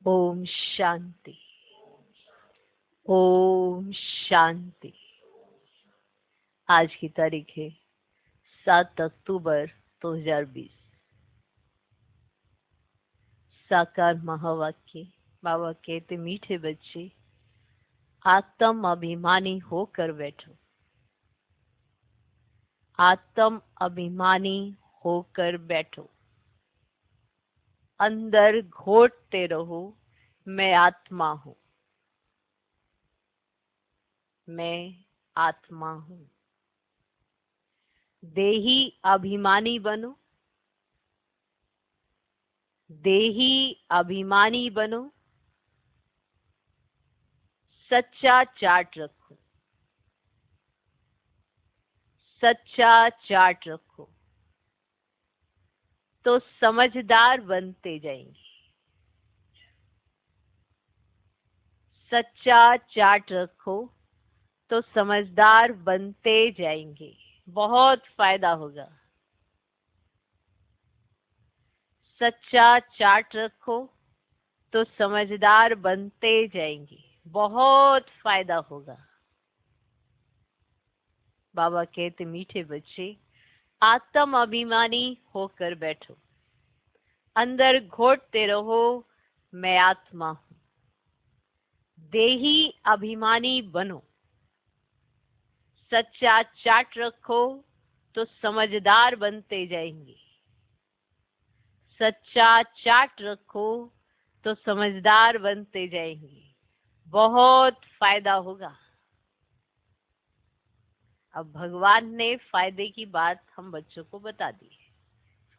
ओम शांति। ओम शांति। आज की तारीख है 7 अक्टूबर 2020। साकार महावाक्य। बाबा कहते, मीठे बच्चे आत्म अभिमानी होकर बैठो। आत्म अभिमानी होकर बैठो। अंदर घोटते रहो, मैं आत्मा हूं, मैं आत्मा हूं। देही अभिमानी बनो। देही अभिमानी बनो। सच्चा चार्ट रखो। सच्चा चार्ट रखो तो समझदार बनते जाएंगे। सच्चा चार्ट रखो तो समझदार बनते जाएंगे। बहुत फायदा होगा। सच्चा चार्ट रखो तो समझदार बनते जाएंगे। बहुत फायदा होगा। बाबा कहते, मीठे बच्चे आत्म अभिमानी होकर बैठो। अंदर घोटते रहो, मैं आत्मा हूं। देही अभिमानी बनो। सच्चा चार्ट रखो तो समझदार बनते जाएंगे। सच्चा चार्ट रखो तो समझदार बनते जाएंगे। बहुत फायदा होगा। अब भगवान ने फायदे की बात हम बच्चों को बता दी है।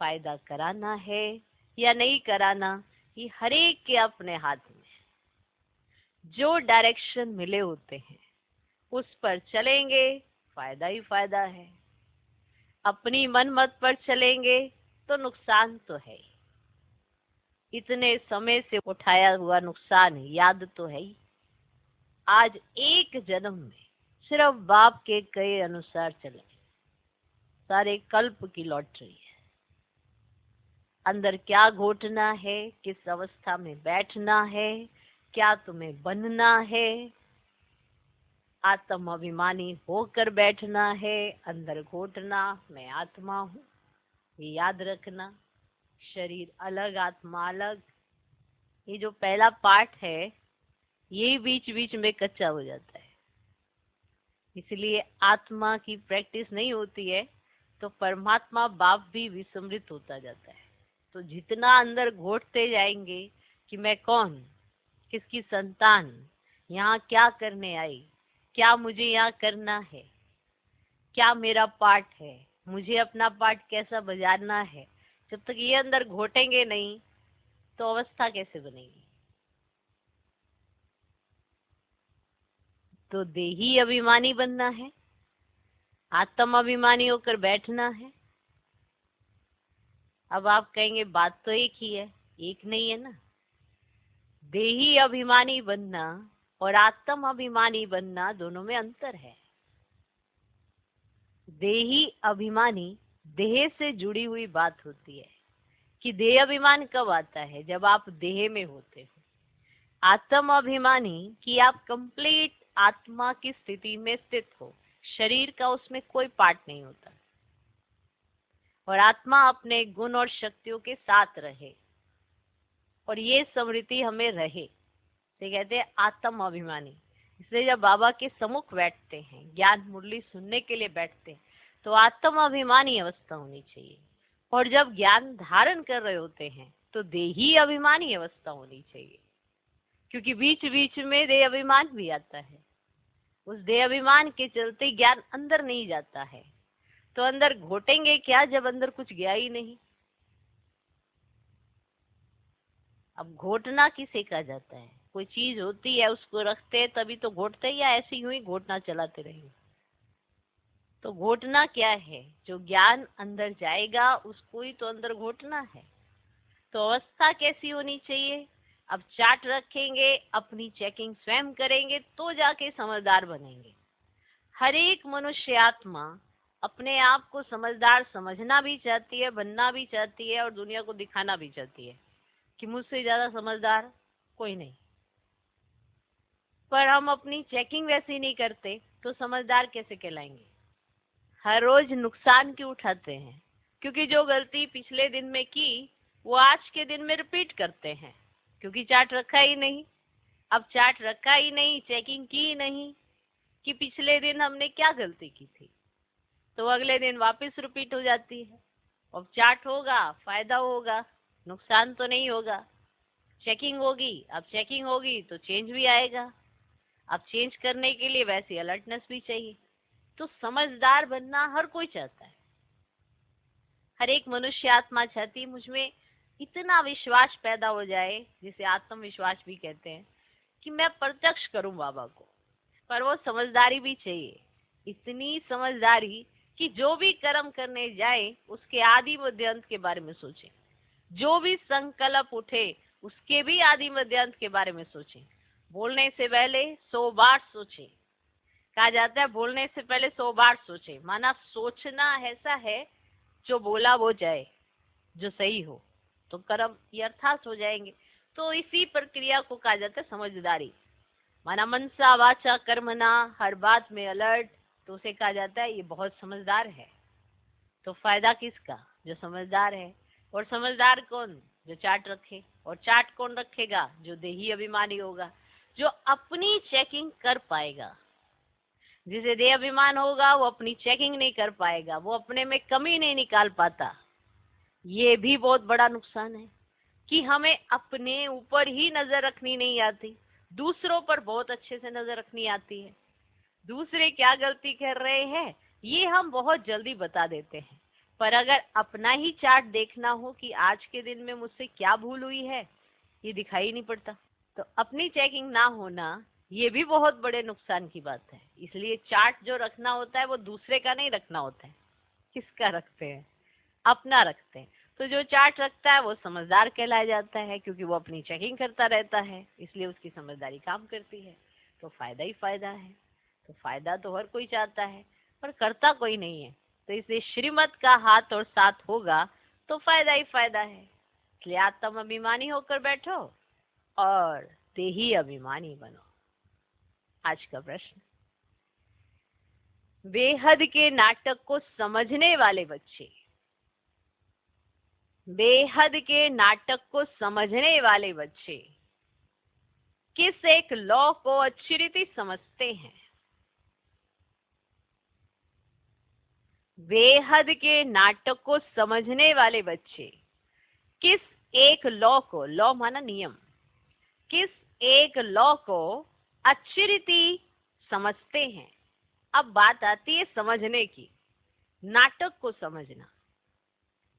फायदा कराना है या नहीं कराना, ये हर एक के अपने हाथ में। जो डायरेक्शन मिले होते हैं उस पर चलेंगे, फायदा ही फायदा है। अपनी मनमत पर चलेंगे तो नुकसान तो है ही। इतने समय से उठाया हुआ नुकसान याद तो है ही। आज एक जन्म में सिर्फ बाप के कहे अनुसार चले, सारे कल्प की लॉटरी है। अंदर क्या घोटना है, किस अवस्था में बैठना है, क्या तुम्हें बनना है। आत्म अभिमानी होकर बैठना है। अंदर घोटना, मैं आत्मा हूं, ये याद रखना। शरीर अलग, आत्मा अलग। ये जो पहला पार्ट है ये बीच बीच में कच्चा हो जाता है, इसलिए आत्मा की प्रैक्टिस नहीं होती है तो परमात्मा बाप भी विस्मृत होता जाता है। तो जितना अंदर घोटते जाएंगे कि मैं कौन, किसकी संतान, यहाँ क्या करने आई, क्या मुझे यहाँ करना है, क्या मेरा पार्ट है, मुझे अपना पार्ट कैसा बजाना है, जब तक ये अंदर घोटेंगे नहीं तो अवस्था कैसे बनेगी। तो देही अभिमानी बनना है, आत्म अभिमानी होकर बैठना है। अब आप कहेंगे बात तो एक ही है, एक नहीं है ना। देही अभिमानी बनना और आत्म अभिमानी बनना दोनों में अंतर है। देही अभिमानी देह से जुड़ी हुई बात होती है कि देह अभिमान कब आता है, जब आप देह में होते हो। आत्म अभिमानी कि आप कंप्लीट आत्मा की स्थिति में स्थित हो, शरीर का उसमें कोई पार्ट नहीं होता और आत्मा अपने गुण और शक्तियों के साथ रहे और ये स्मृति हमें रहे, तो कहते हैं आत्म अभिमानी। इसलिए जब बाबा के सम्मुख बैठते हैं, ज्ञान मुरली सुनने के लिए बैठते हैं, तो आत्म अभिमानी अवस्था होनी चाहिए। और जब ज्ञान धारण कर रहे होते हैं तो देही अभिमानी अवस्था होनी चाहिए, क्योंकि बीच बीच में देह अभिमान भी आता है। उस देह अभिमान के चलते ज्ञान अंदर नहीं जाता है। तो अंदर घोटेंगे क्या जब अंदर कुछ गया ही नहीं। अब घोटना किसे कहा जाता है? कोई चीज होती है उसको रखते हैं तभी तो घोटते हैं, या ऐसे यूं ही घोटना चलाते रहेंगे? तो घोटना क्या है? जो ज्ञान अंदर जाएगा उसको ही तो अंदर घोटना है। तो अवस्था कैसी होनी चाहिए? अब चार्ट रखेंगे, अपनी चेकिंग स्वयं करेंगे तो जाके समझदार बनेंगे। हर एक मनुष्य आत्मा अपने आप को समझदार समझना भी चाहती है, बनना भी चाहती है और दुनिया को दिखाना भी चाहती है कि मुझसे ज्यादा समझदार कोई नहीं। पर हम अपनी चेकिंग वैसी नहीं करते तो समझदार कैसे कहलाएंगे? हर रोज नुकसान क्यों उठाते हैं? क्योंकि जो गलती पिछले दिन में की वो आज के दिन में रिपीट करते हैं, क्योंकि चार्ट रखा ही नहीं। अब चार्ट रखा ही नहीं, चेकिंग की ही नहीं कि पिछले दिन हमने क्या गलती की थी, तो अगले दिन वापस रिपीट हो जाती है। अब चार्ट होगा, फायदा होगा, नुकसान तो नहीं होगा। चेकिंग होगी, अब चेकिंग होगी तो चेंज भी आएगा। अब चेंज करने के लिए वैसी अलर्टनेस भी चाहिए। तो समझदार बनना हर कोई चाहता है, हर एक मनुष्य आत्मा चाहती है मुझमें इतना विश्वास पैदा हो जाए, जिसे आत्मविश्वास भी कहते हैं, कि मैं प्रत्यक्ष करूं बाबा को। पर वो समझदारी भी चाहिए, इतनी समझदारी कि जो भी कर्म करने जाए उसके आदि मध्य अंत के बारे में सोचे, जो भी संकल्प उठे उसके भी आदि मध्य अंत के बारे में सोचे। बोलने से पहले 100 बार सोचे। कहा जाता है बोलने से पहले 100 बार सोचे, माना सोचना ऐसा है जो बोला वो जाए, जो सही हो, तो कर्म यथार्थ हो जाएंगे। तो इसी प्रक्रिया को कहा जाता है समझदारी। माना मनसा वाचा कर्मना, हर बात में अलर्ट, तो उसे कहा जाता है ये बहुत समझदार है। तो फायदा किसका? जो समझदार है। और समझदार कौन? जो चार्ट रखे। और चार्ट कौन रखेगा? जो देही अभिमानी होगा, जो अपनी चेकिंग कर पाएगा। जिसे देह अभिमान होगा वो अपनी चेकिंग नहीं कर पाएगा, वो अपने में कमी नहीं निकाल पाता। ये भी बहुत बड़ा नुकसान है कि हमें अपने ऊपर ही नजर रखनी नहीं आती, दूसरों पर बहुत अच्छे से नजर रखनी आती है। दूसरे क्या गलती कर रहे हैं ये हम बहुत जल्दी बता देते हैं, पर अगर अपना ही चार्ट देखना हो कि आज के दिन में मुझसे क्या भूल हुई है, ये दिखाई नहीं पड़ता। तो अपनी चेकिंग ना होना ये भी बहुत बड़े नुकसान की बात है। इसलिए चार्ट जो रखना होता है वो दूसरे का नहीं रखना होता है। किसका रखते हैं? अपना रखते हैं। तो जो चार्ट रखता है वो समझदार कहलाया जाता है, क्योंकि वो अपनी चेकिंग करता रहता है, इसलिए उसकी समझदारी काम करती है। तो फायदा ही फायदा है। तो फायदा तो हर कोई चाहता है, पर करता कोई नहीं है। तो इसलिए श्रीमत का हाथ और साथ होगा तो फायदा ही फायदा है। इसलिए आत्म अभिमानी होकर बैठो और देही अभिमानी बनो। आज का प्रश्न, बेहद के नाटक को समझने वाले बच्चे, बेहद के नाटक को समझने वाले बच्चे किस एक लॉ को अच्छी रीति समझते हैं? बेहद के नाटक को समझने वाले बच्चे किस एक लॉ को, लॉ माना नियम, किस एक लॉ को अच्छी रीति समझते हैं? अब बात आती है समझने की, नाटक को समझना।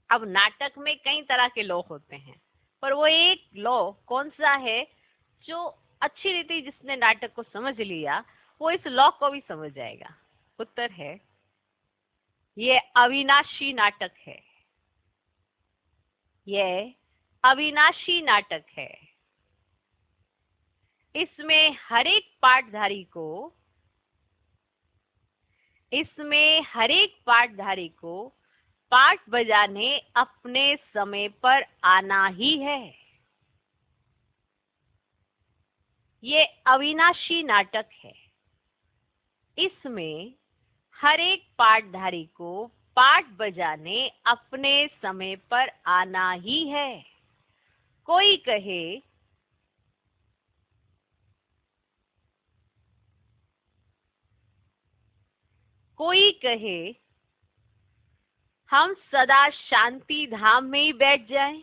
अब नाटक में कई तरह के लॉ होते हैं, पर वो एक लॉ कौन सा है जो अच्छी रीति जिसने नाटक को समझ लिया वो इस लॉ को भी समझ जाएगा? उत्तर है ये अविनाशी नाटक है। यह अविनाशी नाटक है। इसमें हर एक पाठधारी को, इसमें हर एक पाठधारी को पाठ बजाने अपने समय पर आना ही है। ये अविनाशी नाटक है। इसमें हर एक पाठधारी को पाठ बजाने अपने समय पर आना ही है। कोई कहे कोई कहे हम सदा शांति धाम में ही बैठ जाएं,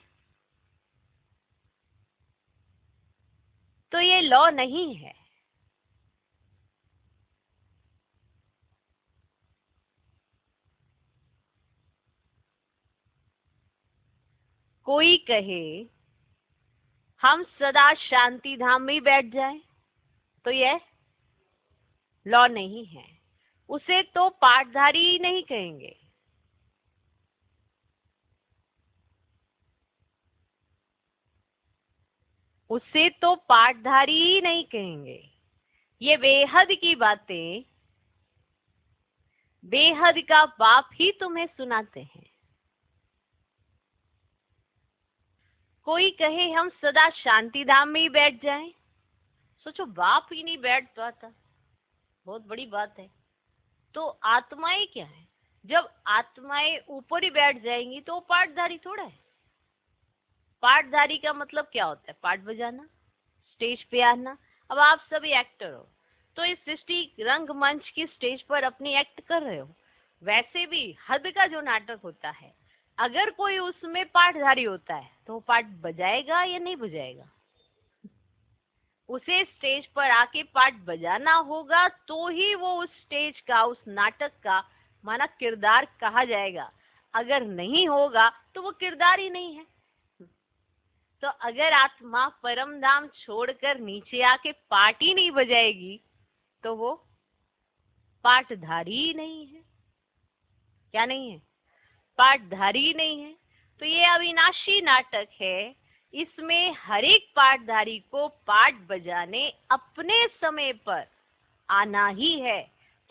तो ये लॉ नहीं है। कोई कहे हम सदा शांति धाम में ही बैठ जाएं, तो यह लॉ नहीं है। उसे तो पाठधारी ही नहीं कहेंगे। उसे तो पाठधारी ही नहीं कहेंगे। ये बेहद की बातें बेहद का बाप ही तुम्हें सुनाते हैं। कोई कहे हम सदा शांति धाम में ही बैठ जाएं, सोचो बाप ही नहीं बैठ पाता, बहुत बड़ी बात है। तो आत्माएं क्या है? जब आत्माएं ऊपर ही बैठ जाएंगी तो वो पाठधारी थोड़ा है। पाठधारी का मतलब क्या होता है? पाठ बजाना, स्टेज पे आना। अब आप सभी एक्टर हो, तो इस सृष्टि रंगमंच की स्टेज पर अपनी एक्ट कर रहे हो। वैसे भी हद का जो नाटक होता है, अगर कोई उसमें पाठधारी होता है तो वो पाठ बजाएगा या नहीं बजाएगा? उसे स्टेज पर आके पाठ बजाना होगा तो ही वो उस स्टेज का, उस नाटक का माना किरदार कहा जाएगा। अगर नहीं होगा तो वो किरदार ही नहीं है। तो अगर आत्मा परम धाम छोड़कर नीचे आके पाठ ही नहीं बजाएगी तो वो पाठधारी ही नहीं है। क्या नहीं है? पाठधारी ही नहीं है। तो ये अविनाशी नाटक है। इसमें हर एक पाठधारी को पाठ बजाने अपने समय पर आना ही है।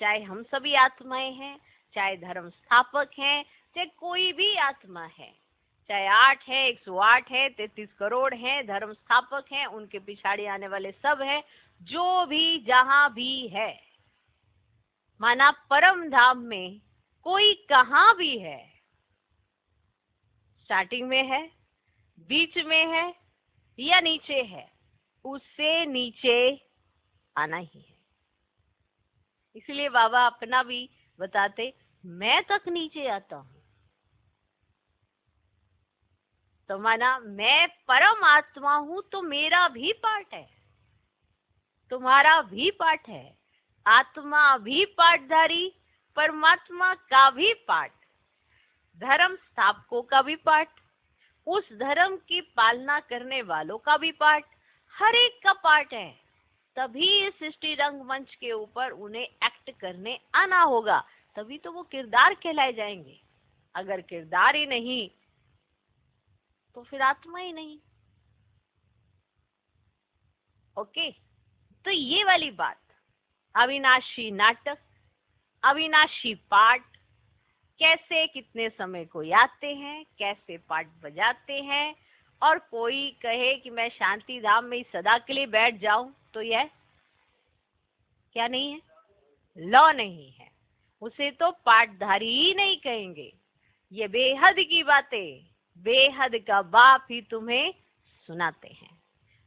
चाहे हम सभी आत्माएं हैं, चाहे धर्म स्थापक हैं, चाहे कोई भी आत्मा है, चाहे 8 है, 108 है, 33 करोड़ है, धर्म स्थापक हैं, उनके पिछाड़ी आने वाले सब हैं, जो भी जहां भी है, माना परम धाम में कोई कहां भी है, स्टार्टिंग में है, बीच में है या नीचे है, उससे नीचे आना ही है। इसलिए बाबा अपना भी बताते, मैं तक नीचे आता हूं। तो माना मैं परम आत्मा हूं तो मेरा भी पाठ है, तुम्हारा भी पाठ है, आत्मा भी पाठधारी, परमात्मा का भी पाठ, धर्म स्थापकों का भी पाठ, उस धर्म की पालना करने वालों का भी पाठ, हर एक का पाठ है। तभी इस सृष्टि रंगमंच के ऊपर उन्हें एक्ट करने आना होगा, तभी तो वो किरदार कहलाए जाएंगे। अगर किरदार ही नहीं तो फिर आत्मा ही नहीं। ओके, तो ये वाली बात, अविनाशी नाटक, अविनाशी पाठ, कैसे कितने समय को आते हैं, कैसे पाठ बजाते हैं। और कोई कहे कि मैं शांति धाम में ही सदा के लिए बैठ जाऊं, तो यह क्या नहीं है? लॉ नहीं है। उसे तो पाठधारी ही नहीं कहेंगे। ये बेहद की बातें बेहद का बाप ही तुम्हें सुनाते हैं।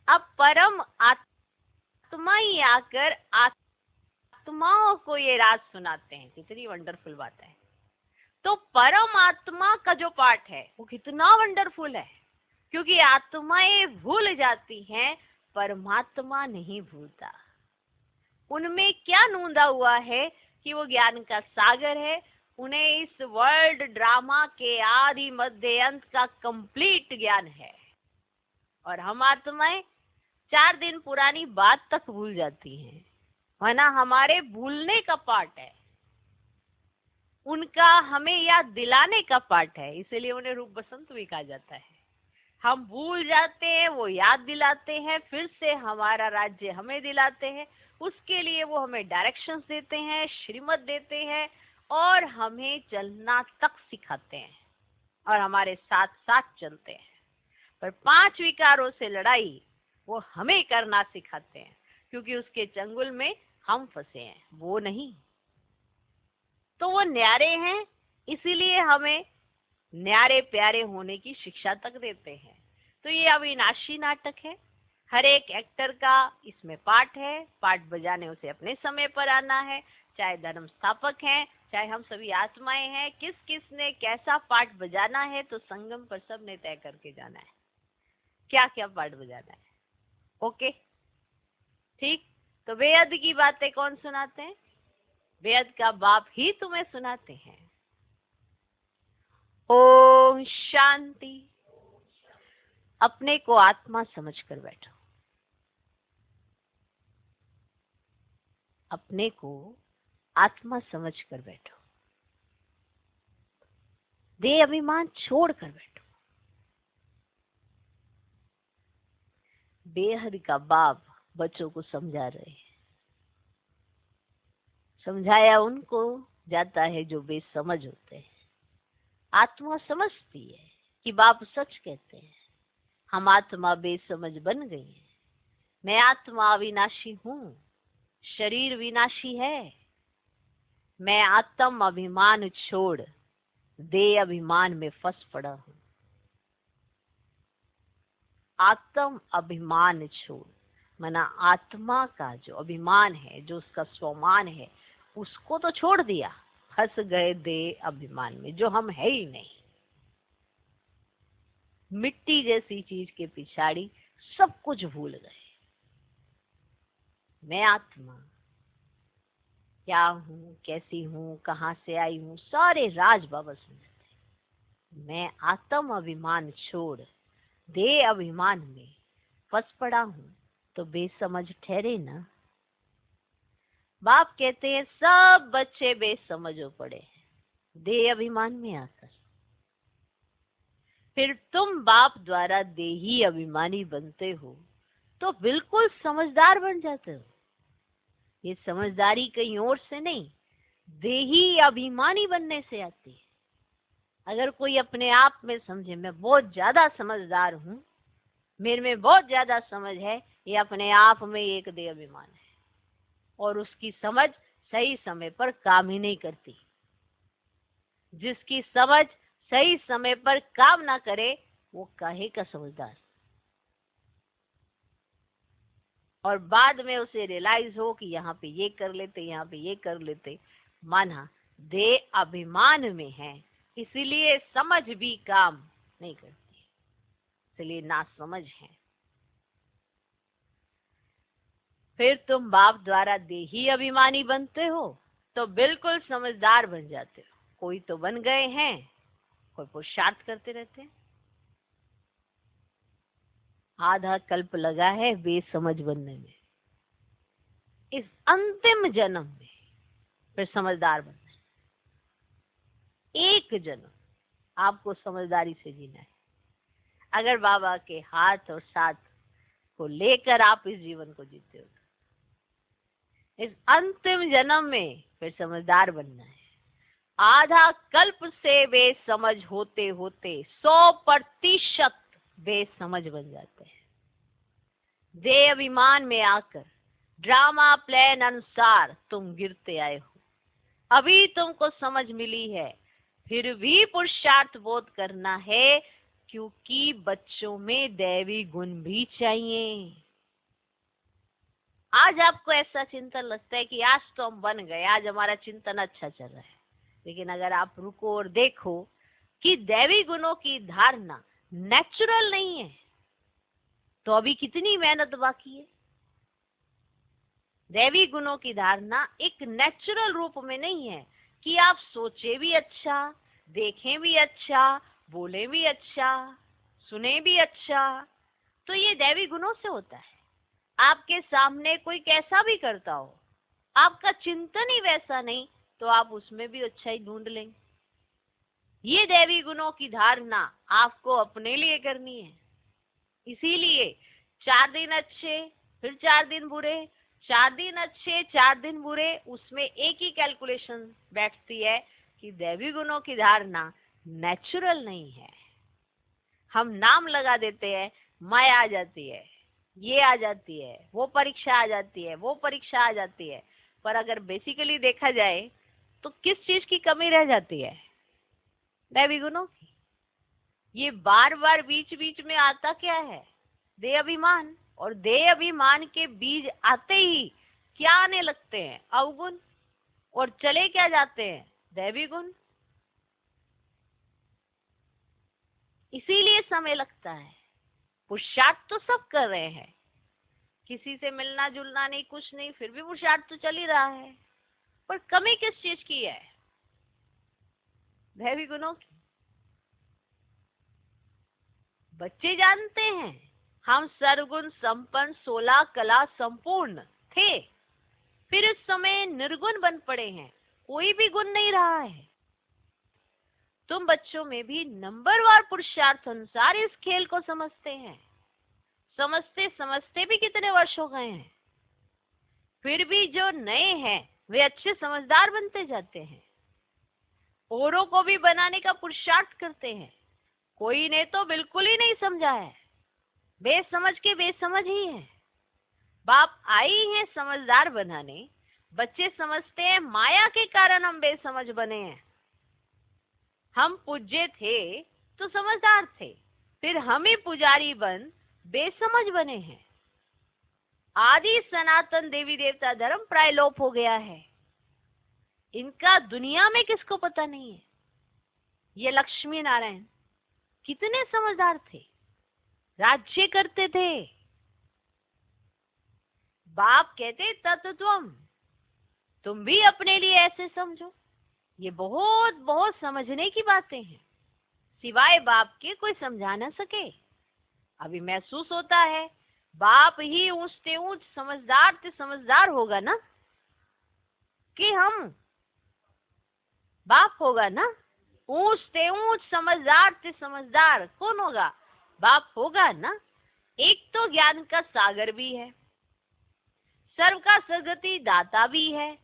अब परम आत्मा ही आकर आत्माओं को ये राज सुनाते हैं। कितनी वंडरफुल बात है। तो परम आत्मा का जो पाठ है वो कितना वंडरफुल है, क्योंकि आत्माएं भूल जाती हैं, परमात्मा नहीं भूलता। उनमें क्या नूंदा हुआ है कि वो ज्ञान का सागर है। उन्हें इस वर्ल्ड ड्रामा के आदि मध्य अंत का कंप्लीट ज्ञान है। और हम आत्माएं 4 दिन पुरानी बात तक भूल जाती हैं, है ना? हमारे भूलने का पार्ट है, उनका हमें याद दिलाने का पार्ट है। इसीलिए उन्हें रूप बसंत भी कहा जाता है। हम भूल जाते हैं, वो याद दिलाते हैं, फिर से हमारा राज्य हमें दिलाते हैं। उसके लिए वो हमें डायरेक्शंस देते हैं, श्रीमत देते हैं और हमें चलना तक सिखाते हैं और हमारे साथ साथ चलते हैं। पर 5 विकारों से लड़ाई वो हमें करना सिखाते हैं, क्योंकि उसके चंगुल में हम फंसे हैं, वो नहीं। तो वो न्यारे हैं, इसीलिए हमें न्यारे प्यारे होने की शिक्षा तक देते हैं। तो ये अविनाशी नाटक है। हर एक एक्टर का इसमें पाठ है। पाठ बजाने उसे अपने समय पर आना है। चाहे धर्म स्थापक हैं, चाहे हम सभी आत्माएं हैं, किस किस ने कैसा पाठ बजाना है, तो संगम पर सब ने तय करके जाना है क्या क्या पाठ बजाना है। ओके, ठीक। तो बेअद की बातें कौन सुनाते हैं? बेअद का बाप ही तुम्हें सुनाते हैं। ओम शांति। अपने को आत्मा समझकर बैठो। अपने को आत्मा समझकर बैठो। देह अभिमान छोड़कर बैठो। बेहद का बाप बच्चों को समझा रहे हैं। समझाया उनको जाता है जो बेसमझ होते हैं। आत्मा समझती है कि बाप सच कहते हैं। हम आत्मा बेसमझ बन गए हैं। मैं आत्मा अविनाशी हूँ, शरीर विनाशी है। मैं आत्म अभिमान छोड़ देह अभिमान में फंस पड़ा हूँ। आत्म अभिमान छोड़, मना आत्मा का जो अभिमान है, जो उसका स्वमान है, उसको तो छोड़ दिया, फंस गए देह अभिमान में, जो हम है ही नहीं। मिट्टी जैसी चीज के पिछाड़ी सब कुछ भूल गए। मैं आत्मा क्या हूँ, कैसी हूँ, कहाँ से आई हूँ, सारे राज बाबा समझते। मैं आत्म अभिमान छोड़ देह अभिमान में फंस पड़ा हूँ, तो बेसमझ ठहरे ना। बाप कहते हैं सब बच्चे बेसमझ हो पड़े हैं देह अभिमान में आकर। फिर तुम बाप द्वारा देही अभिमानी बनते हो तो बिल्कुल समझदार बन जाते हो। ये समझदारी कहीं और से नहीं, देही अभिमानी बनने से आती है। अगर कोई अपने आप में समझे मैं बहुत ज्यादा समझदार हूँ, मेरे में बहुत ज्यादा समझ है, ये अपने आप में एक देह अभिमान है और उसकी समझ सही समय पर काम ही नहीं करती। जिसकी समझ सही समय पर काम ना करे वो काहे का समझदार। और बाद में उसे रियलाइज हो कि यहाँ पे ये कर लेते, यहाँ पे ये कर लेते, माना देह अभिमान में है, इसीलिए समझ भी काम नहीं करती, इसलिए ना समझ है। फिर तुम बाप द्वारा देही अभिमानी बनते हो तो बिल्कुल समझदार बन जाते हो। कोई तो बन गए हैं, कोई पुरुषार्थ करते रहते हैं। आधा कल्प लगा है बेसमझ बनने में, इस अंतिम जन्म में फिर समझदार बनना है। एक जन्म आपको समझदारी से जीना है। अगर बाबा के हाथ और साथ को लेकर आप इस जीवन को जीते हो, इस अंतिम जन्म में फिर समझदार बनना है। आधा कल्प से बेसमझ होते होते 100% बेसमझ बन जाते हैं। देह अभिमान में आकर ड्रामा प्लान अनुसार तुम गिरते आए हो। अभी तुमको समझ मिली है, फिर भी पुरुषार्थ बोध करना है, क्योंकि बच्चों में दैवी गुण भी चाहिए। आज आपको ऐसा चिंतन लगता है कि आज तो हम बन गए, आज हमारा चिंतन अच्छा चल रहा है, लेकिन अगर आप रुको और देखो कि दैवी गुणों की धारणा नेचुरल नहीं है, तो अभी कितनी मेहनत बाकी है। दैवी गुणों की धारणा एक नेचुरल रूप में नहीं है कि आप सोचे भी अच्छा, देखें भी अच्छा, बोले भी अच्छा, सुने भी अच्छा, तो ये दैवी गुणों से होता है। आपके सामने कोई कैसा भी करता हो, आपका चिंतन ही वैसा नहीं, तो आप उसमें भी अच्छा ही ढूंढ लेंगे। ये दैवी गुणों की धारणा आपको अपने लिए करनी है। इसीलिए 4 दिन अच्छे, फिर 4 दिन बुरे, 4 दिन अच्छे, 4 दिन बुरे, उसमें एक ही कैलकुलेशन बैठती है कि दैवी गुणों की धारणा नेचुरल नहीं है। हम नाम लगा देते हैं, माया आ जाती है, ये आ जाती है, वो परीक्षा आ जाती है, वो परीक्षा आ जाती है, पर अगर बेसिकली देखा जाए तो किस चीज की कमी रह जाती है? दैवी गुणों की। ये बार बार बीच बीच में आता क्या है? देह अभिमान। और देह अभिमान के बीज आते ही क्या आने लगते हैं? अवगुण। और चले क्या जाते हैं? दैवी गुण। इसीलिए समय लगता है। पुरुषार्थ तो सब कर रहे हैं, किसी से मिलना जुलना नहीं, कुछ नहीं, फिर भी पुरुषार्थ तो चल ही रहा है, पर कमी किस चीज की है? दैवी गुणों की। बच्चे जानते हैं हम सर्वगुण संपन्न 16 कला संपूर्ण थे, फिर इस समय निर्गुण बन पड़े हैं, कोई भी गुण नहीं रहा है। तुम बच्चों में भी नंबरवार पुरुषार्थ अनुसार इस खेल को समझते हैं। समझते समझते भी कितने वर्ष हो गए हैं, फिर भी जो नए हैं वे अच्छे समझदार बनते जाते हैं, औरों को भी बनाने का पुरुषार्थ करते हैं। कोई ने तो बिल्कुल ही नहीं समझा है, बेसमझ के बेसमझ ही है। बाप आई है समझदार बनाने, बच्चे समझते हैं माया के कारण हम बेसमझ बने हैं। हम पूज्य थे तो समझदार थे, फिर हम ही पुजारी बन बेसमझ बने हैं। आदि सनातन देवी देवता धर्म प्राय लोप हो गया है। इनका दुनिया में किसको पता नहीं है। ये लक्ष्मी नारायण कितने समझदार थे, राज्य करते थे। बाप कहते तत्त्वम, तुम भी अपने लिए ऐसे समझो। ये बहुत बहुत समझने की बातें हैं, सिवाय बाप के कोई समझा न सके। अभी महसूस होता है बाप ही ऊंच से ऊंच समझदार से समझदार होगा ना, कि हम बाप होगा ना। ऊंच से ऊंच समझदार से समझदार कौन होगा? बाप होगा ना। एक तो ज्ञान का सागर भी है, सर्व का सदगति दाता भी है,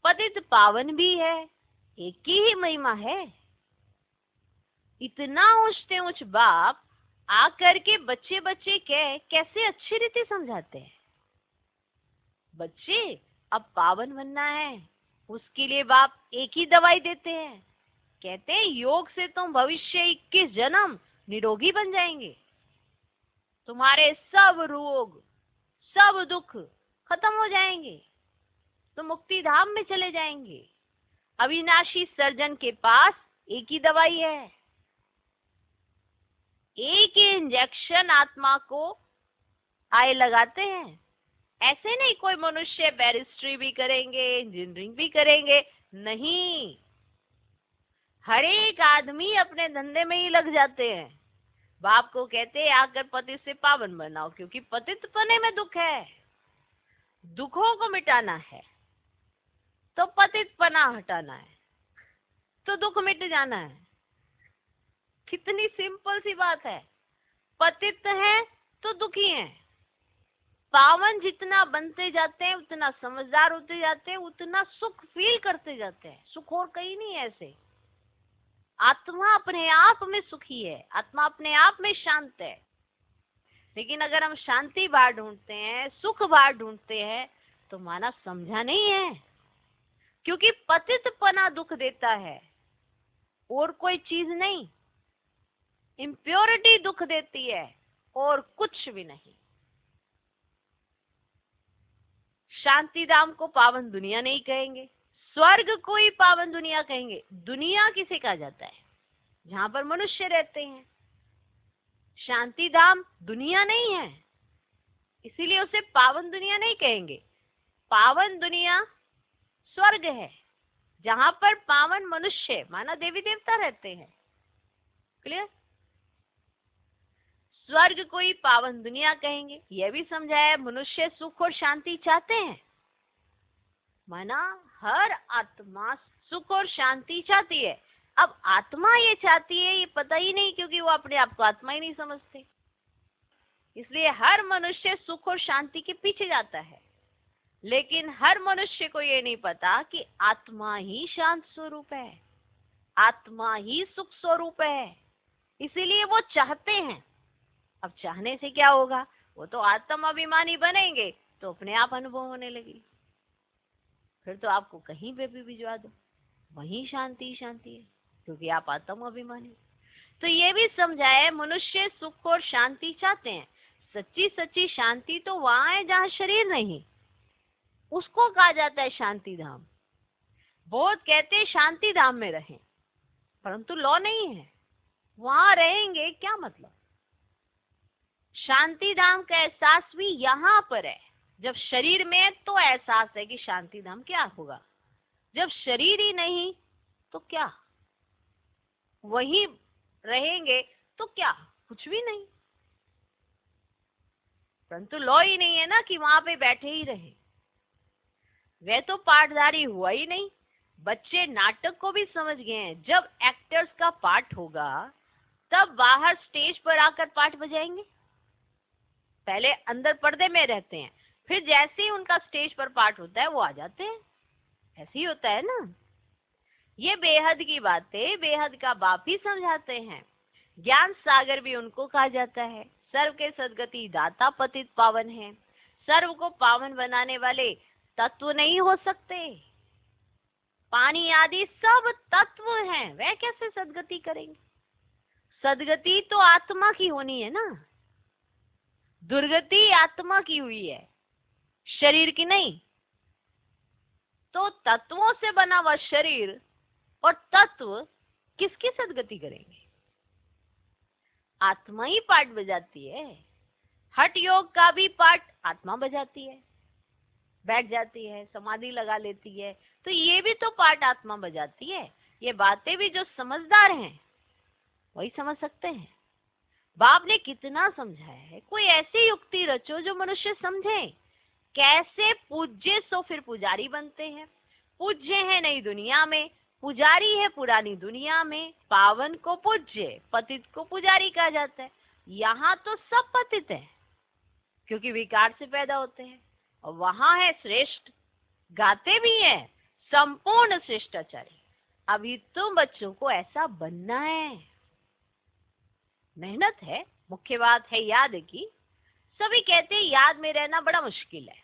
पतित पावन भी है, एक की ही महिमा है। इतना ऊंच से ऊंच बाप आकर के बच्चे बच्चे कह कैसे अच्छी रीति समझाते हैं। बच्चे अब पावन बनना है, उसके लिए बाप एक ही दवाई देते हैं। कहते हैं योग से तुम भविष्य 21 जन्म निरोगी बन जाएंगे। तुम्हारे सब रोग सब दुख खत्म हो जाएंगे, तो मुक्ति धाम में चले जाएंगे। अविनाशी सर्जन के पास एक ही दवाई है, एक ही इंजेक्शन आत्मा को आए लगाते हैं। ऐसे नहीं कोई मनुष्य बैरिस्ट्री भी करेंगे, इंजीनियरिंग भी करेंगे, नहीं। हर एक आदमी अपने धंधे में ही लग जाते हैं। बाप को कहते हैं आकर पति से पावन बनाओ, क्योंकि पतित पने में दुख है, दुखों को मिटाना है तो पतित पना हटाना है, तो दुख मिट जाना है। कितनी सिंपल सी बात है। पतित है तो दुखी है। पावन जितना बनते जाते हैं, उतना समझदार होते जाते हैं, उतना सुख फील करते जाते हैं। सुख और कहीं नहीं है ऐसे। आत्मा अपने आप में सुखी है, आत्मा अपने आप में शांत है। लेकिन अगर हम शांति बाहर ढूंढते हैं, सुख बाहर ढूंढते हैं, तो माना समझा नहीं है। क्योंकि पतितपना दुख देता है और कोई चीज नहीं। इम्प्योरिटी दुख देती है और कुछ भी नहीं। शांति धाम को पावन दुनिया नहीं कहेंगे, स्वर्ग को ही पावन दुनिया कहेंगे। दुनिया किसे कहा जाता है? जहां पर मनुष्य रहते हैं। शांति धाम दुनिया नहीं है, इसीलिए उसे पावन दुनिया नहीं कहेंगे। पावन दुनिया स्वर्ग है, जहां पर पावन मनुष्य माना देवी देवता रहते हैं। क्लियर? स्वर्ग को ही पावन दुनिया कहेंगे। यह भी समझाया मनुष्य सुख और शांति चाहते हैं, माना हर आत्मा सुख और शांति चाहती है। अब आत्मा ये चाहती है ये पता ही नहीं, क्योंकि वो अपने आप को आत्मा ही नहीं समझते। इसलिए हर मनुष्य सुख और शांति के पीछे जाता है। लेकिन हर मनुष्य को ये नहीं पता कि आत्मा ही शांत स्वरूप है, आत्मा ही सुख स्वरूप है। इसीलिए वो चाहते हैं। अब चाहने से क्या होगा? वो तो आत्म अभिमानी बनेंगे तो अपने आप अनुभव होने लगेगी। फिर तो आपको कहीं पे भी भिजवा दो, वहीं शांति शांति है, क्योंकि आप आत्म अभिमानी। तो ये भी समझाए मनुष्य सुख और शांति चाहते हैं। सच्ची सच्ची शांति तो वहां है जहां शरीर नहीं, उसको कहा जाता है शांति धाम। बहुत कहते हैं शांति धाम में रहें, परंतु लॉ नहीं है। वहां रहेंगे क्या मतलब? शांति धाम का एहसास भी यहाँ पर है। जब शरीर में तो एहसास है कि शांति धाम क्या होगा, जब शरीर ही नहीं तो क्या? वहीं रहेंगे तो क्या? कुछ भी नहीं। परंतु लॉ ही नहीं है ना कि वहां पे बैठे ही रहे। वह तो पाठधारी हुआ ही नहीं। बच्चे नाटक को भी समझ गए हैं। जब एक्टर्स का पाठ होगा तब बाहर स्टेज पर आकर पाठ बजाएंगे। पहले अंदर पर्दे में रहते हैं, फिर जैसे ही उनका स्टेज पर पाठ होता है वो आ जाते हैं। ऐसे ही होता है ना। ये बेहद की बातें बेहद का बाप ही समझाते हैं। ज्ञान सागर भी उनको कहा जाता है, सर्व के सद्गति दाता पतित पावन है। सर्व को पावन बनाने वाले तत्व नहीं हो सकते। पानी आदि सब तत्व हैं, वह कैसे सद्गति करेंगे? सद्गति तो आत्मा की होनी है ना, दुर्गति आत्मा की हुई है, शरीर की नहीं। तो तत्वों से बना हुआ शरीर और तत्व किसकी सद्गति करेंगे? आत्मा ही पाठ बजाती है। हठ योग का भी पाठ आत्मा बजाती है, बैठ जाती है, समाधि लगा लेती है, तो ये भी तो पाठ आत्मा बजाती है। ये बातें भी जो समझदार हैं वही समझ सकते हैं। बाप ने कितना समझाया है, कोई ऐसी युक्ति रचो जो मनुष्य समझे। कैसे पूज्य सो फिर पुजारी बनते हैं। पूज्य है नई दुनिया में, पुजारी है पुरानी दुनिया में। पावन को पूज्य, पतित को पुजारी कहा जाता है। यहाँ तो सब पतित है क्योंकि विकार से पैदा होते हैं, और वहां है श्रेष्ठ, गाते भी हैं संपूर्ण श्रेष्ठाचार्य। अभी तुम बच्चों को ऐसा बनना है। मेहनत है, मुख्य बात है याद की। सभी कहते हैं याद में रहना बड़ा मुश्किल है।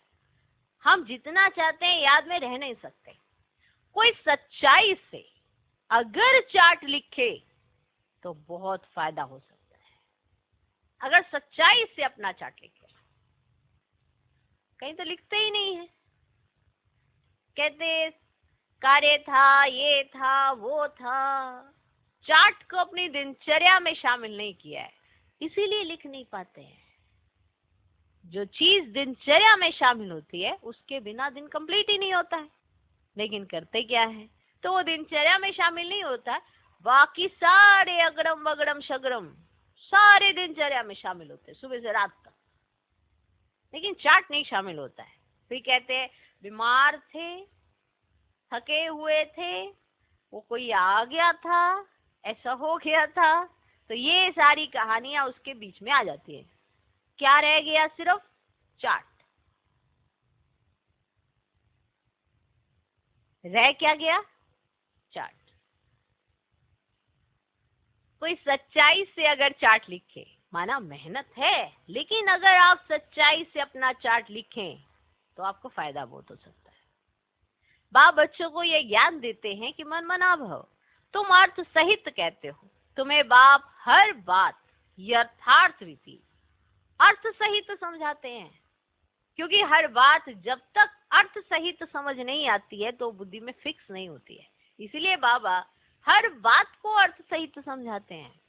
हम जितना चाहते हैं याद में रह नहीं सकते। कोई सच्चाई से अगर चार्ट लिखे तो बहुत फायदा हो सकता है। अगर सच्चाई से अपना चार्ट लिखे, कहीं तो लिखते ही नहीं है। कहते कार्य था, ये था, वो था, चार्ट को अपनी दिनचर्या में शामिल नहीं किया है, इसीलिए लिख नहीं पाते हैं। जो चीज दिनचर्या में शामिल होती है उसके बिना दिन कंप्लीट ही नहीं होता है। लेकिन करते क्या है, तो वो दिनचर्या में शामिल नहीं होता, बाकी सारे अगड़म वगड़म शगड़म सारे दिनचर्या में शामिल होते हैं सुबह से रात तक, लेकिन चार्ट नहीं शामिल होता है। फिर कहते हैं बीमार थे, थके हुए थे, वो कोई आ गया था, ऐसा हो गया था, तो ये सारी कहानियां उसके बीच में आ जाती है। क्या रह गया? सिर्फ चार्ट। रह क्या गया? चार्ट। कोई सच्चाई से अगर चार्ट लिखे, माना मेहनत है, लेकिन अगर आप सच्चाई से अपना चार्ट लिखें तो आपको फायदा बहुत हो सकता है। बाप बच्चों को ये ज्ञान देते हैं कि मन मना भव, तुम अर्थ सहित कहते हो। तुम्हें बाप हर बात यथार्थ रीति अर्थ सहित समझाते हैं, क्योंकि हर बात जब तक अर्थ सहित समझ नहीं आती है तो बुद्धि में फिक्स नहीं होती है। इसलिए बाबा हर बात को अर्थ सहित समझाते हैं।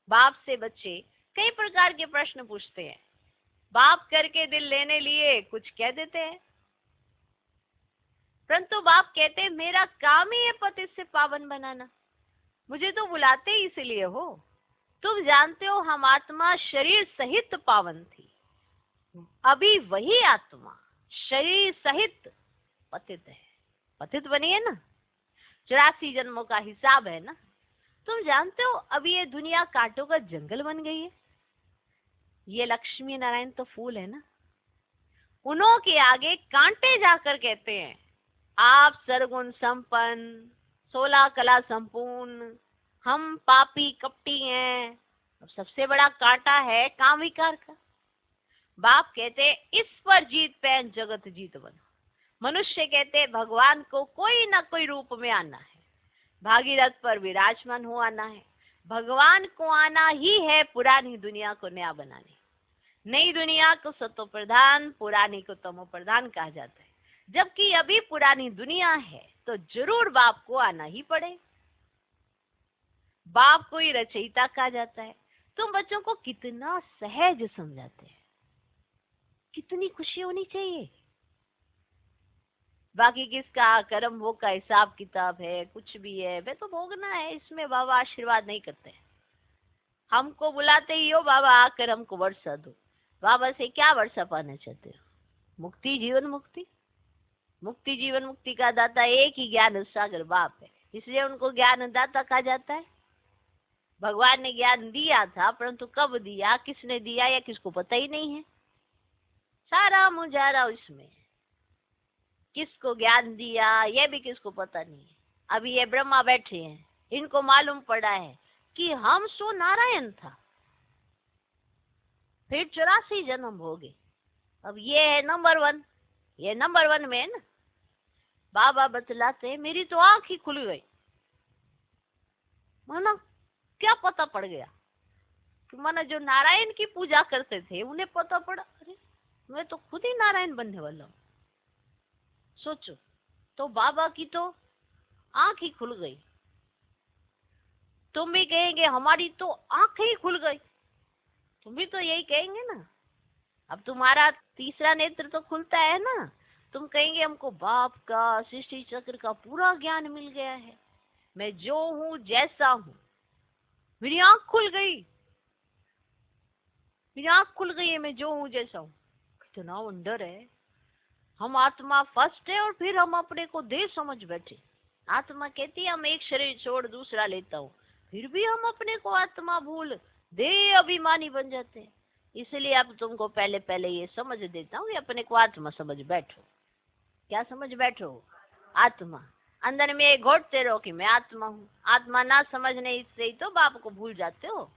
बाप से बच्चे कई प्रकार के प्रश्न पूछते हैं, बाप करके दिल लेने लिए कुछ कह देते हैं, परंतु बाप कहते हैं मेरा काम ही है पति से पावन बनाना, मुझे तो बुलाते ही इसलिए हो। तुम जानते हो हम आत्मा शरीर सहित पावन थी, अभी वही आत्मा शरीर सहित पतित है। पतित बनी है ना, 84 जन्मों का हिसाब है ना। तुम जानते हो अभी ये दुनिया कांटों का जंगल बन गई है। ये लक्ष्मी नारायण तो फूल है ना, उन्हों के आगे कांटे जाकर कहते हैं आप सर्वगुण संपन्न, 16 कला संपूर्ण, हम पापी कपटी हैं। अब सबसे बड़ा कांटा है काम विकार का। बाप कहते हैं इस पर जीत पैन जगत जीत बनो। मनुष्य कहते हैं भगवान को कोई ना कोई रूप में आना है, भागीरथ पर विराजमान हो आना है। भगवान को आना ही है पुरानी दुनिया को नया बनाने। नई दुनिया को सतो प्रधान, पुरानी को तमो प्रधान कहा जाता है। जबकि अभी पुरानी दुनिया है तो जरूर बाप को आना ही पड़े। बाप को ही रचयिता कहा जाता है। तुम बच्चों को कितना सहज समझाते हैं, कितनी खुशी होनी चाहिए। बाकी किसका कर्म भोग का हिसाब किताब है, कुछ भी है, वे तो भोगना है, इसमें बाबा आशीर्वाद नहीं करते। हमको बुलाते ही हो बाबा आकर हमको वर्षा दो। बाबा से क्या वर्षा पाना चाहते हो? मुक्ति, जीवन मुक्ति। मुक्ति जीवन मुक्ति का दाता एक ही ज्ञान सागर बाप है, इसलिए उनको ज्ञान दाता कहा जाता है। भगवान ने ज्ञान दिया था, परंतु कब दिया, किसने दिया, या किसको पता ही नहीं है। सारा मुजारा उसमें, किसको ज्ञान दिया यह भी किसको पता नहीं है। अभी ये ब्रह्मा बैठे हैं, इनको मालूम पड़ा है कि हम सो नारायण था। फिर 84 जन्म हो गए। अब ये है नंबर 1, ये नंबर 1 में है ना। बाबा बतलाते हैं मेरी तो आंख ही खुल गई, माना क्या पता पड़ गया कि माना जो नारायण की पूजा करते थे उन्हें पता पड़ा, अरे मैं तो खुद ही नारायण बनने वाला हूँ। सोचो, तो बाबा की तो आंख ही खुल गई। तुम भी कहेंगे हमारी तो आंख ही खुल गई, तुम भी तो यही कहेंगे ना। अब तुम्हारा तीसरा नेत्र तो खुलता है ना, तुम कहेंगे हमको बाप का, सृष्टि चक्र का पूरा ज्ञान मिल गया है, मैं जो हूँ जैसा हूँ, मेरी आंख खुल गई, मेरी आंख खुल गई है, मैं जो हूँ जैसा हूँ। कितना वंडर है। हम आत्मा फर्स्ट है और फिर हम अपने को देह समझ बैठे। आत्मा कहती है हम एक शरीर छोड़ दूसरा लेता हूँ, फिर भी हम अपने को आत्मा भूल देह अभिमानी बन जाते हैं। इसलिए अब तुमको पहले पहले ये समझ देता हूँ कि अपने को आत्मा समझ बैठो। क्या समझ बैठो? आत्मा। अंदर में ये घोटते रहो कि मैं आत्मा हूँ। आत्मा ना समझने इससे ही तो बाप को भूल जाते हो।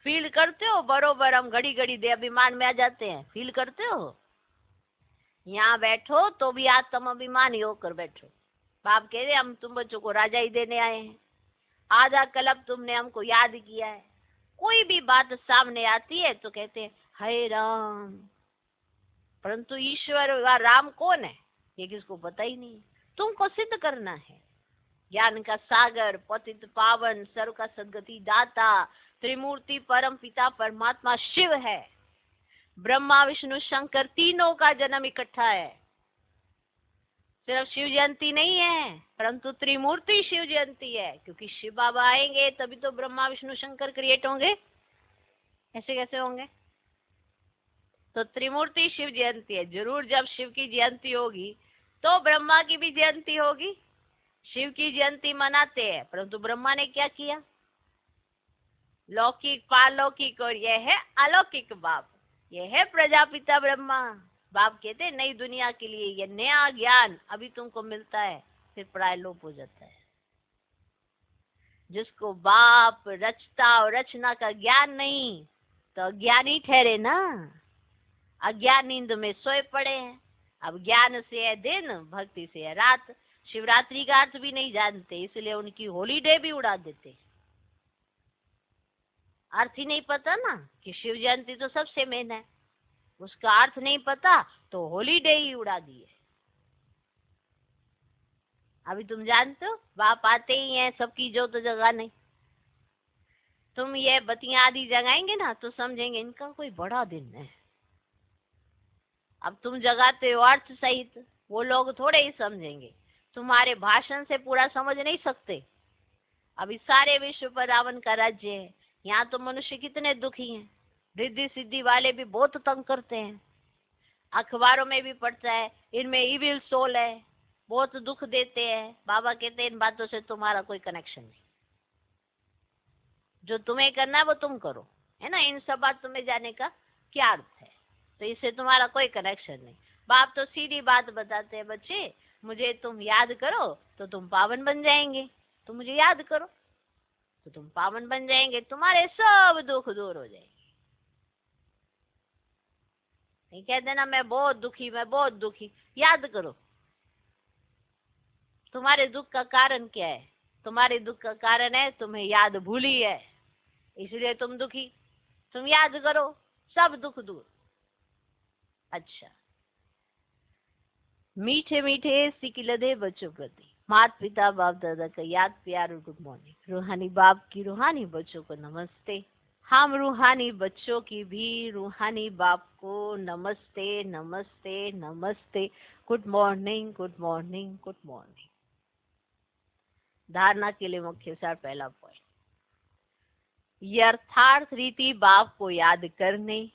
फील करते हो बरोबर, हम घड़ी घड़ी दे अभिमान में आ जाते हैं। फील करते हो? यहाँ बैठो तो भी आत्म अभिमानी होकर बैठो। बाप कह रहे हम तुम बच्चों को राजा ही देने आए हैं। आधा कल्प तुमने हमको याद किया है। कोई भी बात सामने आती है तो कहते हैं हे राम, परंतु ईश्वर व राम कौन है ये किसको पता ही नहीं। तुमको सिद्ध करना है। ज्ञान का सागर, पतित पावन, सर्व का सद्गति दाता, त्रिमूर्ति परम पिता परमात्मा शिव है। ब्रह्मा विष्णु शंकर तीनों का जन्म इकट्ठा है। सिर्फ शिव जयंती नहीं है, परंतु त्रिमूर्ति शिव जयंती है, क्योंकि शिव बाबा आएंगे तभी तो ब्रह्मा विष्णु शंकर क्रिएट होंगे। ऐसे कैसे होंगे? तो त्रिमूर्ति शिव जयंती है। जरूर जब शिव की जयंती होगी तो ब्रह्मा की भी जयंती होगी। शिव की जयंती मनाते हैं, परंतु ब्रह्मा ने क्या किया? लौकिक, पारलौकिक और यह है अलौकिक बाप, यह है प्रजापिता ब्रह्मा। बाप कहते हैं नई दुनिया के लिए ये नया ज्ञान अभी तुमको मिलता है, फिर प्रायलोप हो जाता है। जिसको बाप रचता और रचना का ज्ञान नहीं तो अज्ञानी ठहरे ना। अज्ञान नींद में सोए पड़े हैं। अब ज्ञान से है दिन, भक्ति से है रात। शिवरात्रि का अर्थ भी नहीं जानते, इसलिए उनकी हॉलीडे भी उड़ा देते। अर्थ ही नहीं पता ना कि शिव जयंती तो सबसे मेन है, उसका अर्थ नहीं पता तो हॉलीडे ही उड़ा दिए। अभी तुम जानते हो बाप आते ही हैं, सबकी जोत जगा नहीं। तुम ये बत्तियां आदि जगाएंगे ना तो समझेंगे इनका कोई बड़ा दिन है। अब तुम जगाते हो अर्थ सहित, वो लोग थोड़े ही समझेंगे। तुम्हारे भाषण से पूरा समझ नहीं सकते। अभी सारे विश्व पर रावण का राज्य है। यहाँ तो मनुष्य कितने दुखी हैं। रिद्धि सिद्धि वाले भी बहुत तंग करते हैं। अखबारों में भी पढ़ता है इनमें इविल सोल है, बहुत दुख देते हैं। बाबा कहते हैं इन बातों से तुम्हारा कोई कनेक्शन नहीं। जो तुम्हें करना है वो तुम करो, है ना। इन सब बातों में जाने का क्या अर्थ है? तो इससे तुम्हारा कोई कनेक्शन नहीं। बाप तो सीधी बात बताते हैं, बच्चे मुझे तुम याद करो तो तुम पावन बन जाएंगे। तुम मुझे याद करो तो तुम पावन बन जाएंगे, तुम्हारे सब दुख दूर हो जाएंगे। नहीं कह देना मैं बहुत दुखी, मैं बहुत दुखी। याद करो तुम्हारे दुख का कारण क्या है। तुम्हारे दुख का कारण है तुम्हें याद भूली है, इसलिए तुम दुखी। तुम याद करो सब दुख दूर। अच्छा, मीठे मीठे सिकिलदे बच्चों प्रति माता पिता बाप दादा का याद प्यार और गुड मॉर्निंग। रूहानी बाप की रूहानी बच्चों को नमस्ते। हम रूहानी बच्चों की भी रूहानी बाप को नमस्ते नमस्ते नमस्ते। Good morning good morning good morning. धारणा के लिए मुख्य सार पहला पॉइंट, यथार्थ रीति बाप को याद करने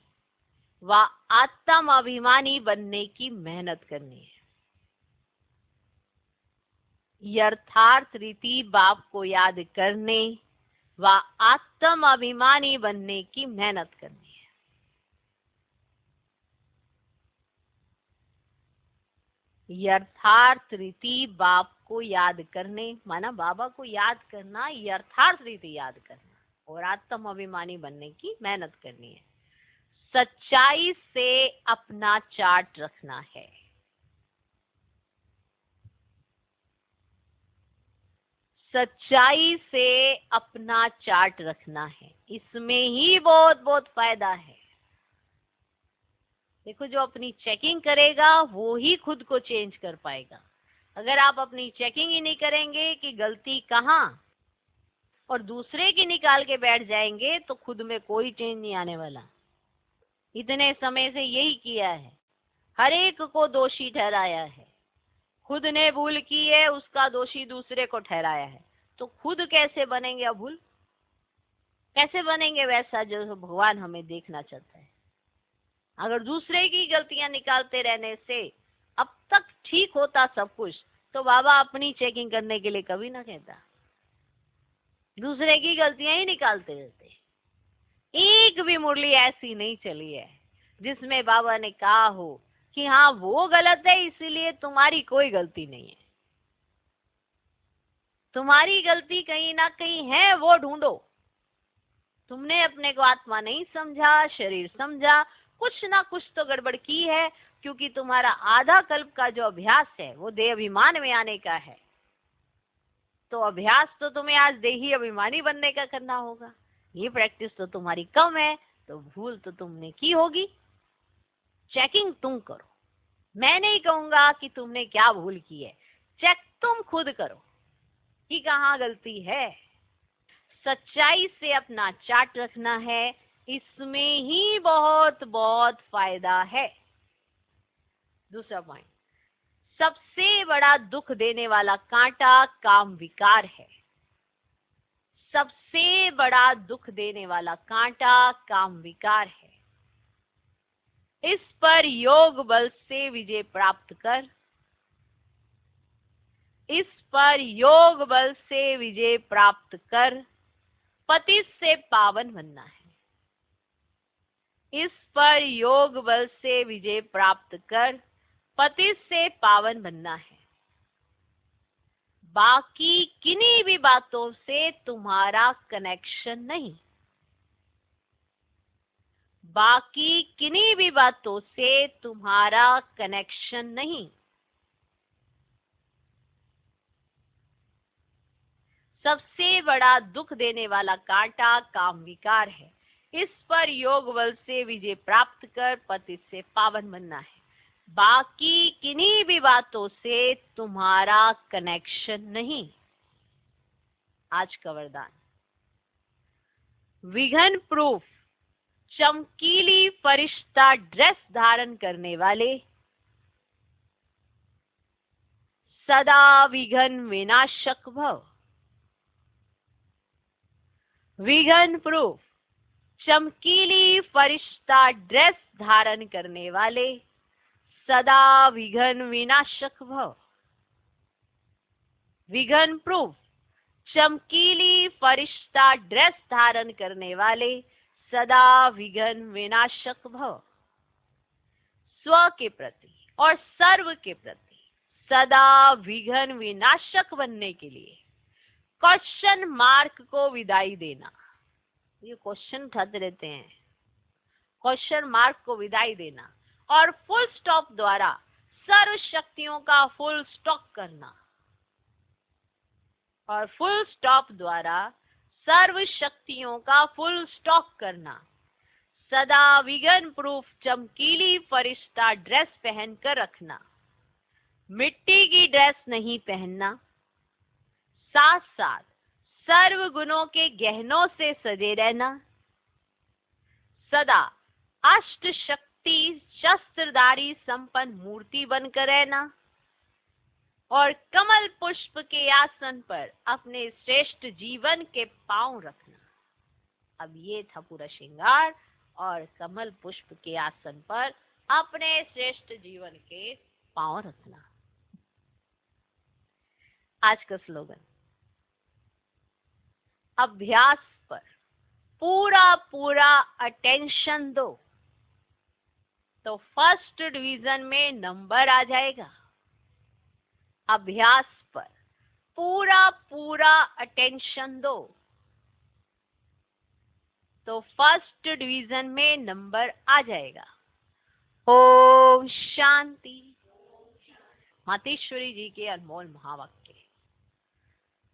व आत्म अभिमानी बनने की मेहनत करनी है। यथार्थ रीति बाप को याद करने व आत्म अभिमानी बनने की मेहनत करनी है। यथार्थ रीति बाप को याद करने माना बाबा को याद करना, यथार्थ रीति याद करना और आत्म अभिमानी बनने की मेहनत करनी है। सच्चाई से अपना चार्ट रखना है। सच्चाई से अपना चार्ट रखना है, इसमें ही बहुत बहुत फायदा है। देखो, जो अपनी चेकिंग करेगा वो ही खुद को चेंज कर पाएगा। अगर आप अपनी चेकिंग ही नहीं करेंगे कि गलती कहाँ, और दूसरे की निकाल के बैठ जाएंगे, तो खुद में कोई चेंज नहीं आने वाला। इतने समय से यही किया है, हर एक को दोषी ठहराया है। खुद ने भूल की है, उसका दोषी दूसरे को ठहराया है, तो खुद कैसे बनेंगे अभूल? कैसे बनेंगे वैसा जो भगवान हमें देखना चाहता है? अगर दूसरे की गलतियां निकालते रहने से अब तक ठीक होता सब कुछ, तो बाबा अपनी चेकिंग करने के लिए कभी ना कहता। दूसरे की गलतियां ही निकालते रहते। एक भी मुरली ऐसी नहीं चली है जिसमें बाबा ने कहा हो कि हाँ वो गलत है इसीलिए तुम्हारी कोई गलती नहीं है। तुम्हारी गलती कहीं ना कहीं है, वो ढूंढो। तुमने अपने को आत्मा नहीं समझा, शरीर समझा, कुछ ना कुछ तो गड़बड़ की है, क्योंकि तुम्हारा आधा कल्प का जो अभ्यास है वो देह अभिमान में आने का है। तो अभ्यास तो तुम्हें आज देही अभिमानी बनने का करना होगा। ये प्रैक्टिस तो तुम्हारी कम है, तो भूल तो तुमने की होगी। चेकिंग तुम करो। मैं नहीं कहूंगा कि तुमने क्या भूल की है, चेक तुम खुद करो कि कहाँ गलती है। सच्चाई से अपना चार्ट रखना है, इसमें ही बहुत बहुत फायदा है। दूसरा पॉइंट, सबसे बड़ा दुख देने वाला कांटा काम विकार है। सबसे बड़ा दुख देने वाला कांटा काम विकार है। इस पर योग बल से विजय प्राप्त कर, इस पर योग बल से विजय प्राप्त कर पतित से पावन बनना है। इस पर योग बल से विजय प्राप्त कर पतित से पावन बनना है। बाकी किन्हीं भी बातों से तुम्हारा कनेक्शन नहीं। बाकी किन्हीं भी बातों से तुम्हारा कनेक्शन नहीं। सबसे बड़ा दुख देने वाला कांटा काम विकार है। इस पर योग बल से विजय प्राप्त कर पतित से पावन बनना है। बाकी किन्हीं भी बातों से तुम्हारा कनेक्शन नहीं। आज का वरदान, विघन प्रूफ चमकीली फरिश्ता ड्रेस धारण करने वाले, सदा विघन विनाशक भव। विघन प्रूफ चमकीली फरिश्ता ड्रेस धारण करने वाले, सदा विघन विनाशक भव। विघन प्रूफ चमकीली फरिश्ता ड्रेस धारण करने वाले, सदा विघन विनाशक भव। स्व के प्रति और सर्व के प्रति सदा विघन विनाशक बनने के लिए क्वेश्चन मार्क को विदाई देना। ये क्वेश्चन उठाते रहते हैं, क्वेश्चन मार्क को विदाई देना और फुल स्टॉप द्वारा सर्व शक्तियों का फुल स्टॉक करना, और फुल स्टॉप द्वारा सर्व शक्तियों का फुल स्टॉक करना। सदा विघन प्रूफ चमकीली फरिश्ता ड्रेस पहनकर रखना। मिट्टी की ड्रेस नहीं पहनना। साथ साथ सर्व गुणों के गहनों से सजे रहना। सदा अष्ट शक्ति शस्त्रधारी संपन्न मूर्ति बनकर रहना और कमल पुष्प के आसन पर अपने श्रेष्ठ जीवन के पांव रखना। अब ये था पूरा श्रृंगार, और कमल पुष्प के आसन पर अपने श्रेष्ठ जीवन के पांव रखना। आज का स्लोगन, अभ्यास पर पूरा पूरा अटेंशन दो तो फर्स्ट डिवीजन में नंबर आ जाएगा। अभ्यास पर पूरा पूरा अटेंशन दो तो फर्स्ट डिवीजन में नंबर आ जाएगा। ओम शांति। मातेश्वरी जी के अनमोल महावाक्य।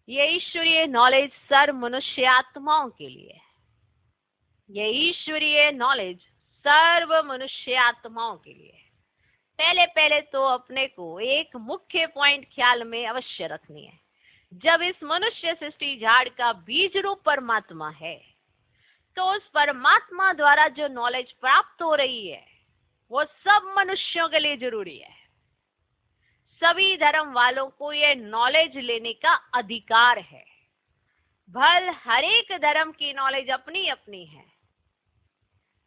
ये ईश्वरीय नॉलेज सर्व मनुष्य आत्माओं के लिए है। ये ईश्वरीय नॉलेज सर्व मनुष्य आत्माओं के लिए है। पहले पहले तो अपने को एक मुख्य पॉइंट ख्याल में अवश्य रखनी है। जब इस मनुष्य सृष्टि झाड़ का बीज रूप परमात्मा है, तो उस परमात्मा द्वारा जो नॉलेज प्राप्त हो रही है वो सब मनुष्यों के लिए जरूरी है। सभी धर्म वालों को ये नॉलेज लेने का अधिकार है। भल हर एक धर्म की नॉलेज अपनी अपनी है,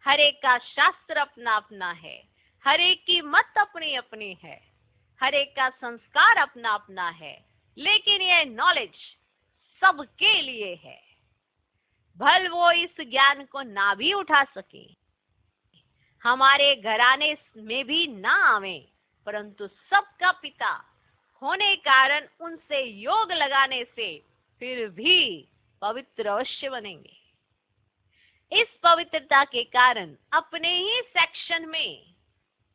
हर एक का शास्त्र अपना अपना है, हर एक की मत अपनी अपनी है, हर एक का संस्कार अपना अपना है, लेकिन यह नॉलेज सबके लिए है। भल वो इस ज्ञान को ना भी उठा सके, हमारे घराने में भी ना आवे, परंतु सबका पिता होने कारण उनसे योग लगाने से फिर भी पवित्र अवश्य बनेंगे। इस पवित्रता के कारण अपने ही सेक्शन में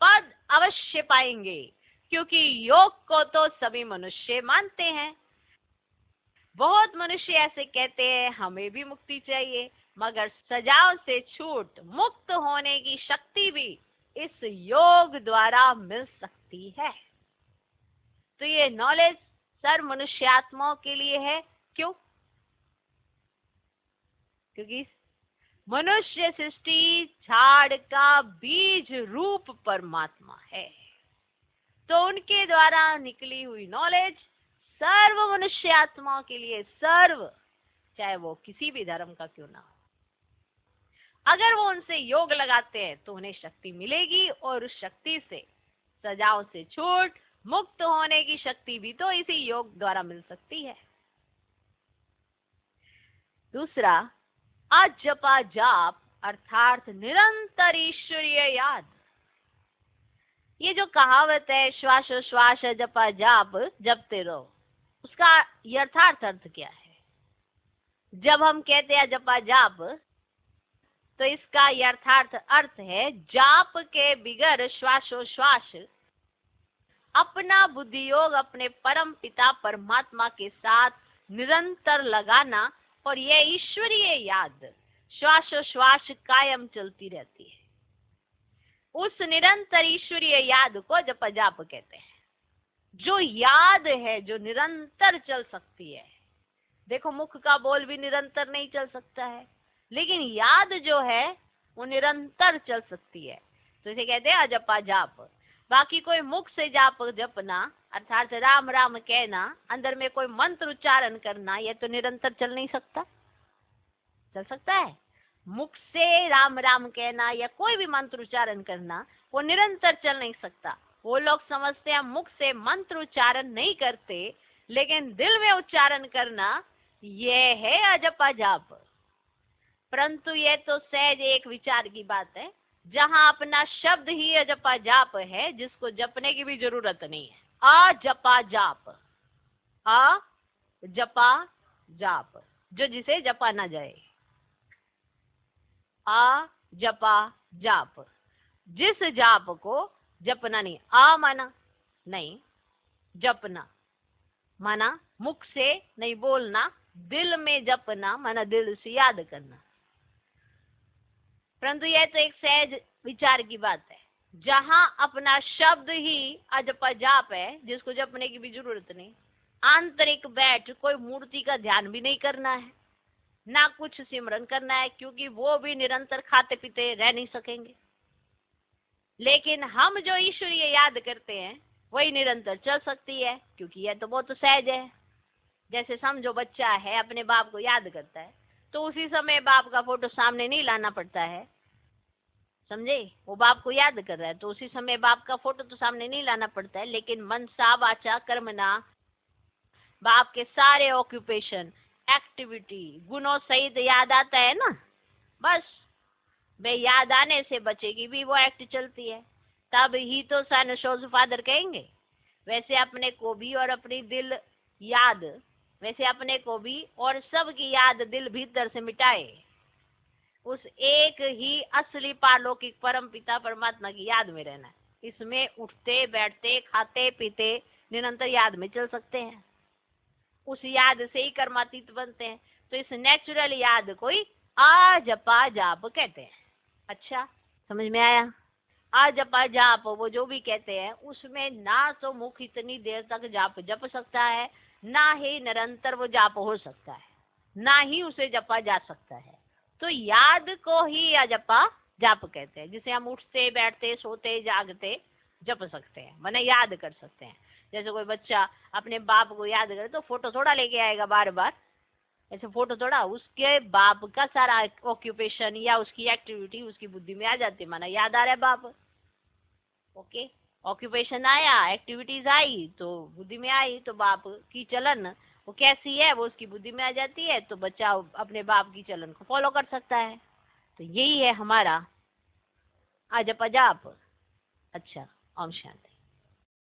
पद अवश्य पाएंगे, क्योंकि योग को तो सभी मनुष्य मानते हैं। बहुत मनुष्य ऐसे कहते हैं हमें भी मुक्ति चाहिए, मगर सजाओं से छूट मुक्त होने की शक्ति भी इस योग द्वारा मिल सकती है। तो ये नॉलेज सर्व मनुष्य आत्माओं के लिए है। क्यों? क्योंकि मनुष्य सृष्टि झाड़ का बीज रूप परमात्मा है, तो उनके द्वारा निकली हुई नॉलेज सर्व मनुष्य आत्माओं के लिए, सर्व, चाहे वो किसी भी धर्म का क्यों ना हो। अगर वो उनसे योग लगाते हैं तो उन्हें शक्ति मिलेगी, और उस शक्ति से सजाओं से छूट मुक्त होने की शक्ति भी तो इसी योग द्वारा मिल सकती है। दूसरा, अजपा जाप अर्थात निरंतर ईश्वरीय याद। ये जो कहावत है श्वासोश्वास जपा जाप जपते रहो, उसका यथार्थ अर्थ क्या है? जब हम कहते हैं जपा जाप, तो इसका यथार्थ अर्थ है जाप के बिगर श्वासोश्वास अपना बुद्धि योग अपने परम पिता परमात्मा के साथ निरंतर लगाना, और यह ईश्वरीय याद श्वासोश्वास कायम चलती रहती है। उस निरंतर ईश्वरीय याद को जप जाप कहते हैं। जो याद है जो निरंतर चल सकती है। देखो, मुख का बोल भी निरंतर नहीं चल सकता है, लेकिन याद जो है वो निरंतर चल सकती है, तो इसे कहते हैं अजपा जाप। बाकी कोई मुख से जाप जपना अर्थात राम राम कहना, अंदर में कोई मंत्र उच्चारण करना, यह तो निरंतर चल नहीं सकता। चल सकता है मुख से राम राम कहना या कोई भी मंत्र उच्चारण करना, वो निरंतर चल नहीं सकता। वो लोग समझते हैं मुख से मंत्र उच्चारण नहीं करते, लेकिन दिल में उच्चारण करना ये है अजपा जाप। परंतु ये तो सहज एक विचार की बात है, जहां अपना शब्द ही अजपा जाप है, जिसको जपने की भी जरूरत नहीं है। अजपा जाप, अजपा जाप, जो जिसे जपा ना जाए। अजपा जाप, जिस जाप को जपना नहीं। माना नहीं, जपना माना मुख से नहीं बोलना, दिल में जपना माना दिल से याद करना। परंतु यह तो एक सहज विचार की बात है, जहां अपना शब्द ही अजपा जाप है, जिसको जपने की भी जरूरत नहीं। आंतरिक बैठ कोई मूर्ति का ध्यान भी नहीं करना है, ना कुछ सिमरन करना है, क्योंकि वो भी निरंतर खाते पीते रह नहीं सकेंगे। लेकिन हम जो ईश्वरीय याद करते हैं वही निरंतर चल सकती है, क्योंकि यह तो बहुत सहज है। जैसे समझो बच्चा है अपने बाप को याद करता है, तो उसी समय बाप का फोटो सामने नहीं लाना पड़ता है, समझे? वो बाप को याद कर रहा है तो उसी समय बाप का फोटो तो सामने नहीं लाना पड़ता है, लेकिन मनसा वाचा कर्मणा बाप के सारे ऑक्यूपेशन एक्टिविटी गुणों सहित याद आता है ना। बस वे याद आने से बचेगी भी वो एक्ट चलती है, तब ही तो सन शोज फादर कहेंगे। वैसे अपने को भी और अपनी दिल याद, वैसे अपने को भी और सबकी याद दिल भीतर से मिटाए, उस एक ही असली पारलौकिक परम पिता परमात्मा की याद में रहना है। इसमें उठते बैठते खाते पीते निरंतर याद में चल सकते हैं, उस याद से ही कर्मातीत बनते हैं। तो इस नेचुरल याद को ही आजपा जाप कहते हैं। अच्छा, समझ में आया? आजपा जाप वो जो भी कहते हैं उसमें ना तो मुख इतनी देर तक जाप जप सकता है, ना ही निरंतर वो जाप हो सकता है, ना ही उसे जपा जा सकता है। तो याद को ही अजपा जाप कहते हैं, जिसे हम उठते बैठते सोते जागते जप सकते हैं, माने याद कर सकते हैं। जैसे कोई बच्चा अपने बाप को याद करे तो फोटो थोड़ा लेके आएगा बार बार, ऐसे फोटो थोड़ा, उसके बाप का सारा ऑक्यूपेशन या उसकी एक्टिविटी उसकी बुद्धि में आ जाती है, माना याद आ रहा है बाप। ओके, ऑक्यूपेशन आया, एक्टिविटीज आई तो बुद्धि में आई, तो बाप की चलन वो कैसी है वो उसकी बुद्धि में आ जाती है, तो बच्चा अपने बाप की चलन को फॉलो कर सकता है। तो यही है हमारा अजप अजाप। अच्छा, ओम शांति।